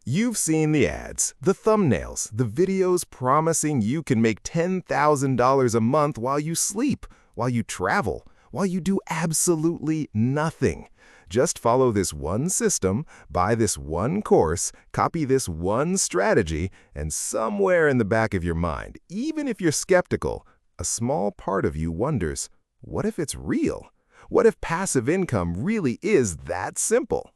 You've seen the ads, the thumbnails, the videos promising you can make $10,000 a month while you sleep, while you travel, while you do absolutely nothing. Just follow this one system, buy this one course, copy this one strategy, and somewhere in the back of your mind, even if you're skeptical, a small part of you wonders, what if it's real? What if passive income really is that simple?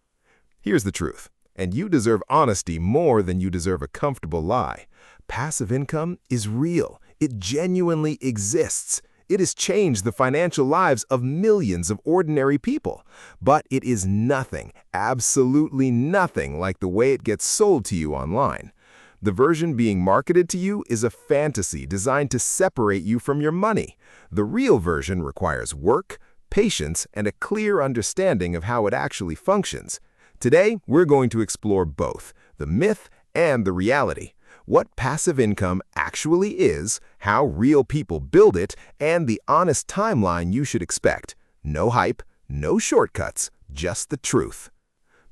Here's the truth. And you deserve honesty more than you deserve a comfortable lie. Passive income is real. It genuinely exists. It has changed the financial lives of millions of ordinary people. But it is nothing, absolutely nothing like the way it gets sold to you online. The version being marketed to you is a fantasy designed to separate you from your money. The real version requires work, patience, and a clear understanding of how it actually functions. Today, we're going to explore both, the myth and the reality, what passive income actually is, how real people build it, and the honest timeline you should expect. No hype, no shortcuts, just the truth.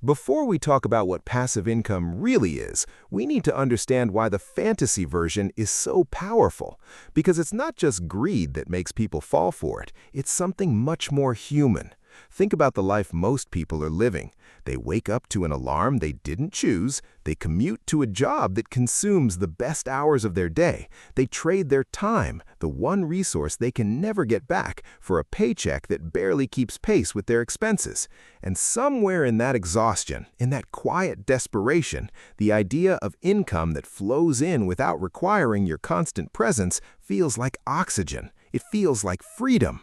Before we talk about what passive income really is, we need to understand why the fantasy version is so powerful. Because it's not just greed that makes people fall for it, it's something much more human. Think about the life most people are living. They wake up to an alarm they didn't choose, they commute to a job that consumes the best hours of their day, they trade their time, the one resource they can never get back, for a paycheck that barely keeps pace with their expenses. And somewhere in that exhaustion, in that quiet desperation, the idea of income that flows in without requiring your constant presence feels like oxygen. It feels like freedom.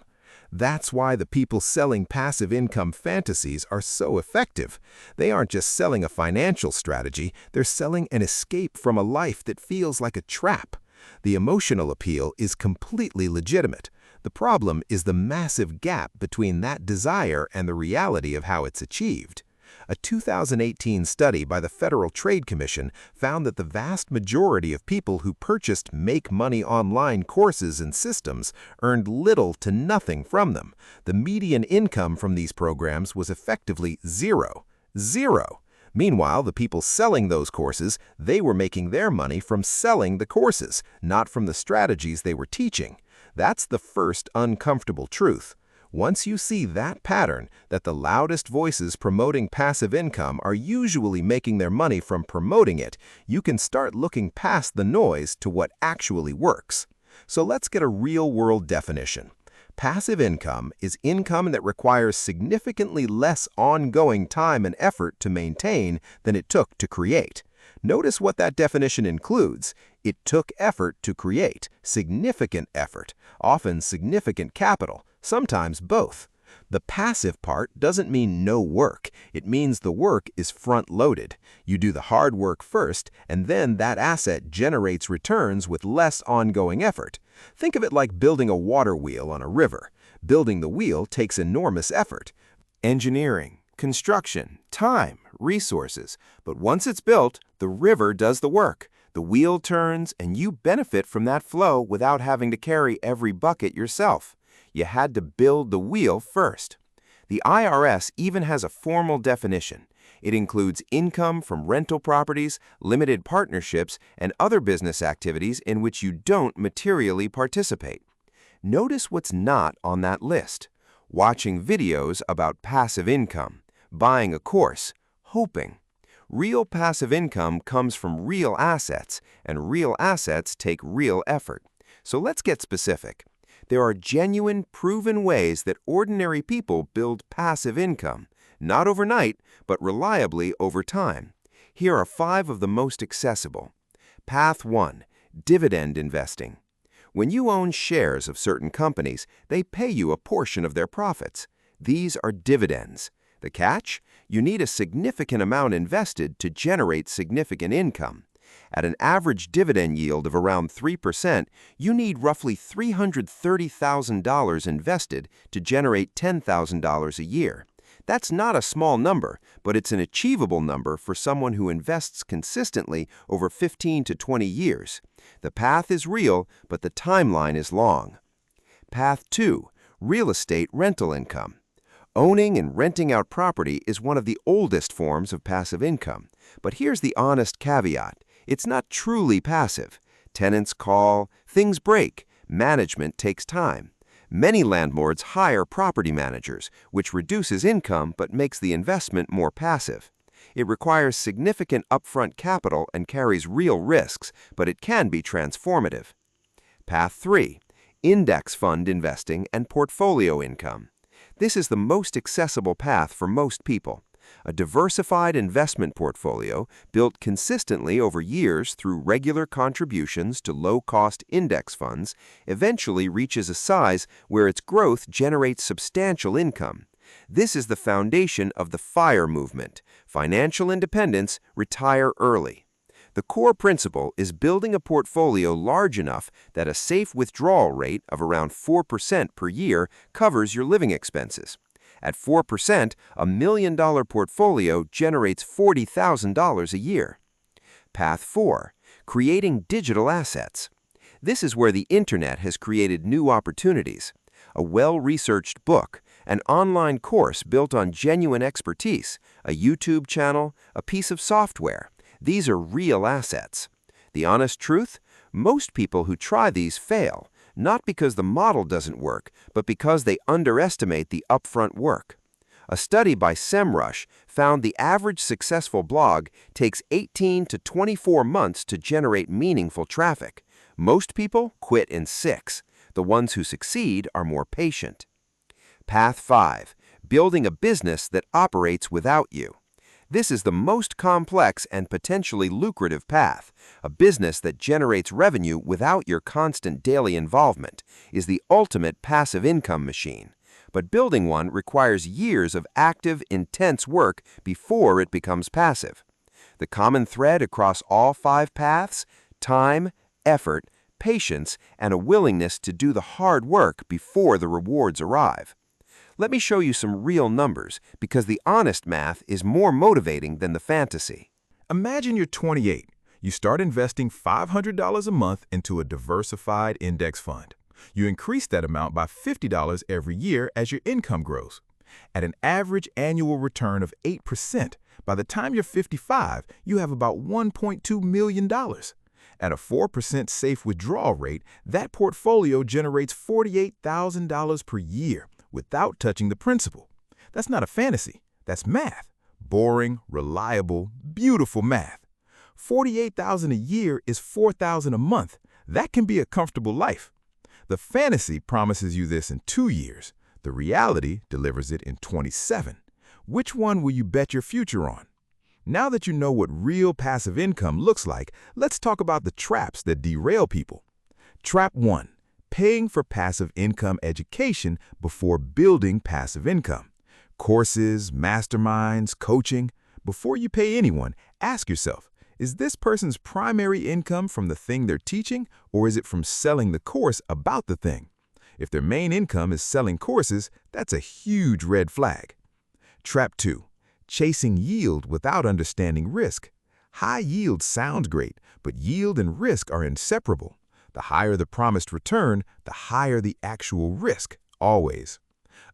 That's why the people selling passive income fantasies are so effective. They aren't just selling a financial strategy, they're selling an escape from a life that feels like a trap. The emotional appeal is completely legitimate. The problem is the massive gap between that desire and the reality of how it's achieved. A 2018 study by the Federal Trade Commission found that the vast majority of people who purchased Make Money Online courses and systems earned little to nothing from them. The median income from these programs was effectively zero. Zero. Meanwhile, the people selling those courses, they were making their money from selling the courses, not from the strategies they were teaching. That's the first uncomfortable truth. Once you see that pattern, that the loudest voices promoting passive income are usually making their money from promoting it, you can start looking past the noise to what actually works. So let's get a real-world definition. Passive income is income that requires significantly less ongoing time and effort to maintain than it took to create. Notice what that definition includes. It took effort to create, significant effort, often significant capital, sometimes both. The passive part doesn't mean no work. It means the work is front-loaded. You do the hard work first, and then that asset generates returns with less ongoing effort. Think of it like building a water wheel on a river. Building the wheel takes enormous effort. Engineering, construction, time, resources. But once it's built, the river does the work. The wheel turns, and you benefit from that flow without having to carry every bucket yourself. You had to build the wheel first. The IRS even has a formal definition. It includes income from rental properties, limited partnerships, and other business activities in which you don't materially participate. Notice what's not on that list. Watching videos about passive income, buying a course, hoping. Real passive income comes from real assets, and real assets take real effort. So let's get specific. There are genuine, proven ways that ordinary people build passive income, not overnight, but reliably over time. Here are 5 of the most accessible. Path 1. Dividend investing. When you own shares of certain companies, they pay you a portion of their profits. These are dividends. The catch? You need a significant amount invested to generate significant income. At an average dividend yield of around 3%, you need roughly $330,000 invested to generate $10,000 a year. That's not a small number, but it's an achievable number for someone who invests consistently over 15 to 20 years. The path is real, but the timeline is long. Path 2. Real estate rental income. Owning and renting out property is one of the oldest forms of passive income. But here's the honest caveat. It's not truly passive. Tenants call, things break, management takes time. Many landlords hire property managers, which reduces income but makes the investment more passive. It requires significant upfront capital and carries real risks, but it can be transformative. Path 3. Index fund investing and portfolio income. This is the most accessible path for most people. A diversified investment portfolio, built consistently over years through regular contributions to low-cost index funds, eventually reaches a size where its growth generates substantial income. This is the foundation of the FIRE movement: financial independence, retire early. The core principle is building a portfolio large enough that a safe withdrawal rate of around 4% per year covers your living expenses. At 4%, a $1 million portfolio generates $40,000 a year. Path 4. Creating digital assets. This is where the internet has created new opportunities. A well-researched book, an online course built on genuine expertise, a YouTube channel, a piece of software. These are real assets. The honest truth? Most people who try these fail, not because the model doesn't work, but because they underestimate the upfront work. A study by SEMrush found the average successful blog takes 18 to 24 months to generate meaningful traffic. Most people quit in 6. The ones who succeed are more patient. Path 5. Building a business that operates without you. This is the most complex and potentially lucrative path. A business that generates revenue without your constant daily involvement is the ultimate passive income machine. But building one requires years of active, intense work before it becomes passive. The common thread across all 5 paths? Time, effort, patience, and a willingness to do the hard work before the rewards arrive. Let me show you some real numbers, because the honest math is more motivating than the fantasy. Imagine you're 28. You start investing $500 a month into a diversified index fund. You increase that amount by $50 every year as your income grows. At an average annual return of 8%, by the time you're 55, you have about $1.2 million. At a 4% safe withdrawal rate, that portfolio generates $48,000 per year without touching the principal. That's not a fantasy. That's math. Boring, reliable, beautiful math. $48,000 a year is $4,000 a month. That can be a comfortable life. The fantasy promises you this in 2 years. The reality delivers it in 27. Which one will you bet your future on? Now that you know what real passive income looks like, let's talk about the traps that derail people. Trap 1. Paying for passive income education before building passive income. Courses, masterminds, coaching. Before you pay anyone, ask yourself, is this person's primary income from the thing they're teaching, or is it from selling the course about the thing? If their main income is selling courses, that's a huge red flag. Trap 2. Chasing yield without understanding risk. High yield sounds great, but yield and risk are inseparable. The higher the promised return, the higher the actual risk, always.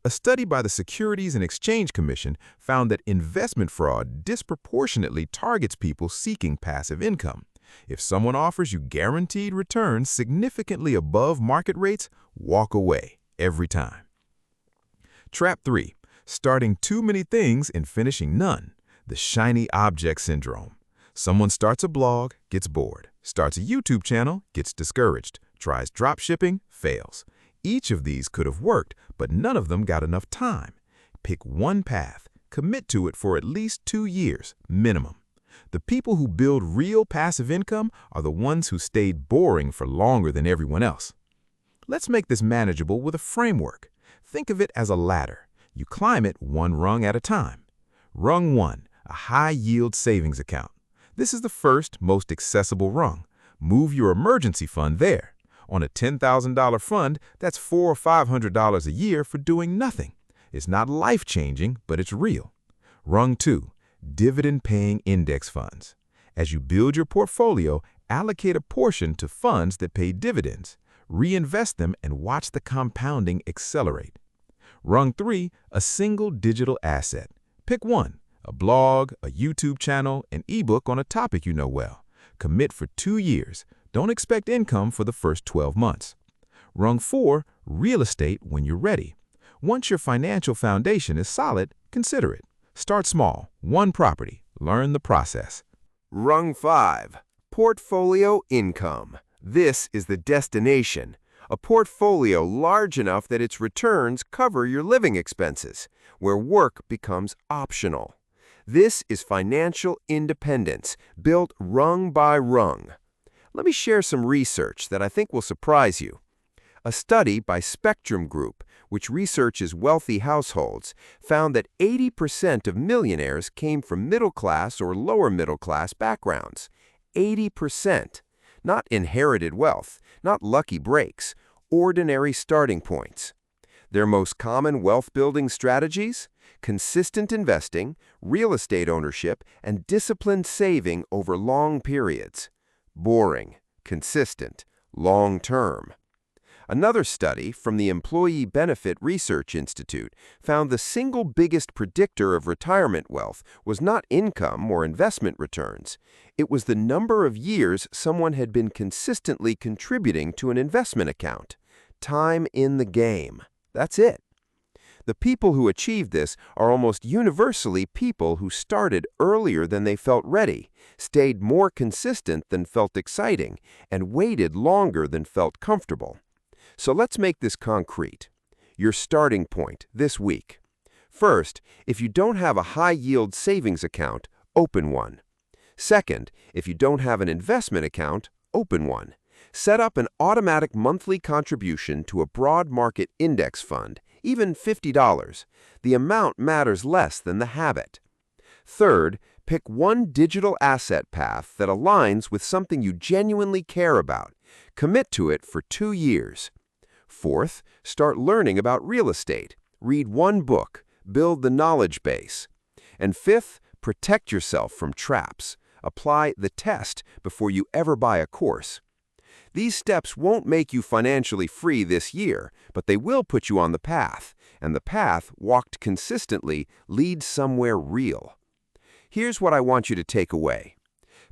A study by the Securities and Exchange Commission found that investment fraud disproportionately targets people seeking passive income. If someone offers you guaranteed returns significantly above market rates, walk away every time. Trap 3. Starting too many things and finishing none. The shiny object syndrome. Someone starts a blog, gets bored. Starts a YouTube channel, gets discouraged. Tries drop shipping, fails. Each of these could have worked, but none of them got enough time. Pick one path. Commit to it for at least 2 years, minimum. The people who build real passive income are the ones who stayed boring for longer than everyone else. Let's make this manageable with a framework. Think of it as a ladder. You climb it one rung at a time. Rung 1, a high-yield savings account. This is the first, most accessible rung. Move your emergency fund there. On a $10,000 fund, that's $400 or $500 a year for doing nothing. It's not life-changing, but it's real. Rung 2, dividend-paying index funds. As you build your portfolio, allocate a portion to funds that pay dividends. Reinvest them and watch the compounding accelerate. Rung 3, a single digital asset. Pick one, a blog, a YouTube channel, an ebook on a topic you know well. Commit for 2 years. Don't expect income for the first 12 months. Rung 4, real estate when you're ready. Once your financial foundation is solid, consider it. Start small, one property, learn the process. Rung 5, portfolio income. This is the destination. A portfolio large enough that its returns cover your living expenses, where work becomes optional. This is financial independence, built rung by rung. Let me share some research that I think will surprise you. A study by Spectrum Group, which researches wealthy households, found that 80% of millionaires came from middle-class or lower-middle-class backgrounds. 80%. Not inherited wealth, not lucky breaks, ordinary starting points. Their most common wealth-building strategies? Consistent investing, real estate ownership, and disciplined saving over long periods. Boring, consistent, long-term. Another study from the Employee Benefit Research Institute found the single biggest predictor of retirement wealth was not income or investment returns. It was the number of years someone had been consistently contributing to an investment account. Time in the game. That's it. The people who achieved this are almost universally people who started earlier than they felt ready, stayed more consistent than felt exciting, and waited longer than felt comfortable. So let's make this concrete. Your starting point this week. First, if you don't have a high-yield savings account, open one. Second, if you don't have an investment account, open one. Set up an automatic monthly contribution to a broad market index fund, even $50. The amount matters less than the habit. Third, pick one digital asset path that aligns with something you genuinely care about. Commit to it for 2 years. Fourth, start learning about real estate. Read one book. Build the knowledge base. And fifth, protect yourself from traps. Apply the test before you ever buy a course. These steps won't make you financially free this year, but they will put you on the path, and the path, walked consistently, leads somewhere real. Here's what I want you to take away.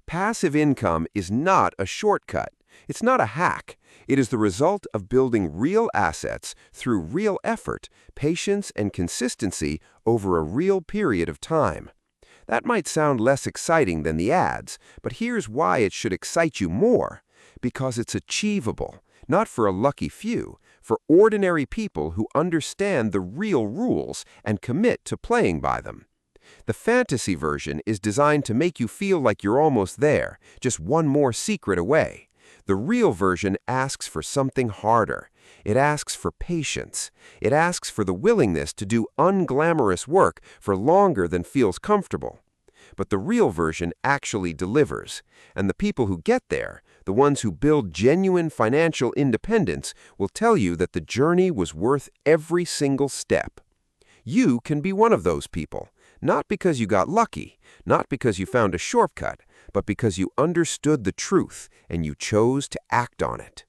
Passive income is not a shortcut. It's not a hack. It is the result of building real assets through real effort, patience, and consistency over a real period of time. That might sound less exciting than the ads, but here's why it should excite you more. Because it's achievable, not for a lucky few, for ordinary people who understand the real rules and commit to playing by them. The fantasy version is designed to make you feel like you're almost there, just one more secret away. The real version asks for something harder. It asks for patience. It asks for the willingness to do unglamorous work for longer than feels comfortable. But the real version actually delivers, and the people who get there, the ones who build genuine financial independence, will tell you that the journey was worth every single step. You can be one of those people, not because you got lucky, not because you found a shortcut, but because you understood the truth and you chose to act on it.